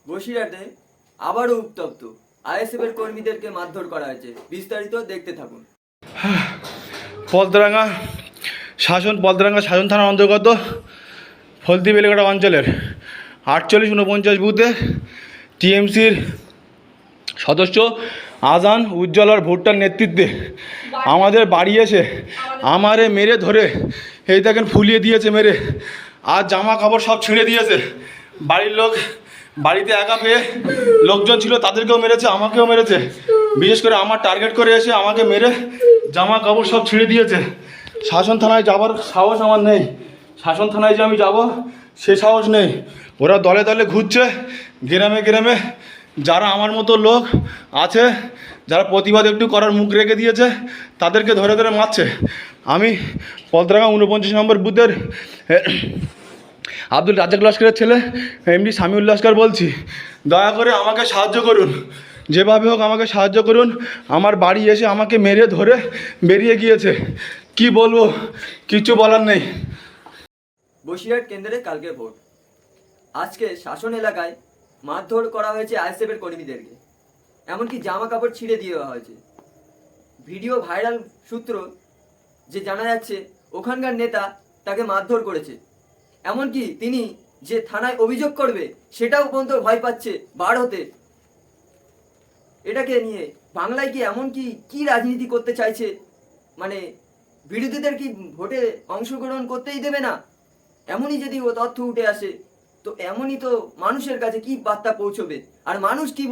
বসিরহাটে আবারও উত্তপ্ত, আইএসএফ এর কর্মীদেরকে মারধর করা হয়েছে। বিস্তারিত দেখতে থাকুন। পলতরাঙ্গা শাসন থানার অন্তর্গত ফলতি বেলেঘাটা অঞ্চলের 48-49 বুথে টিএমসির সদস্য আজান উজ্জ্বলার ভোটটার নেতৃত্বে আমাদের বাড়ি এসে আমারে মেরে ধরে এই দেখেন ফুলিয়ে দিয়েছে মেরে, আর জামা কাপড় সব ছিঁড়ে দিয়েছে। বাড়ির লোক বাড়িতে একা পেয়ে লোকজন ছিল তাদেরকেও মেরেছে, আমাকেও মেরেছে। বিশেষ করে আমার টার্গেট করে এসে আমাকে মেরে জামা কাপড় সব ছিঁড়ে দিয়েছে। শাসন থানায় যাবার সাহস আমার নেই, শাসন থানায় যে আমি যাব সে সাহস নেই। ওরা দলে দলে ঘুরছে গ্রামে গ্রামে, যারা আমার মতো লোক আছে, যারা প্রতিবাদ একটু করার মুখ রেখে দিয়েছে তাদেরকে ধরে ধরে মারছে। আমি পলতরাঙ্গা 49 নম্বর বুথের আব্দুল রাজ্জাক লস্করের ছেলে এমডি সামিউল লস্কর বলছি, দয়া করে আমাকে সাহায্য করুন, যেভাবে হোক আমাকে সাহায্য করুন। আমার বাড়ি এসে আমাকে মেরে ধরে বেরিয়ে গিয়েছে, কি বলবো, কিছু বলার নেই। বসিরহাট কেন্দ্রে কালকে ভোট। আজকে শাসন এলাকায় মারধর করা হয়েছে আইএসএফ এর কর্মীদেরকে, এমনকি জামা কাপড় ছিঁড়ে দিয়ে দেওয়া হয়েছে। ভিডিও ভাইরাল সূত্র যে জানা যাচ্ছে ওখানকার নেতা তাকে মারধর করেছে, এমনকি তিনি যে থানায় অভিযোগ করবে সেটাও পর্যন্ত ভয় পাচ্ছে বার হতে। এটাকে নিয়ে বাংলায় কি এমন কি রাজনীতি করতে চাইছে? মানে বিরোধীদের কি ভোটে অংশগ্রহণ করতেই দেবে না? এমনই যদি ও তথ্য উঠে আসে তো এমনই তো মানুষের কাছে কি বার্তা পৌঁছবে, আর মানুষ কি বলবে?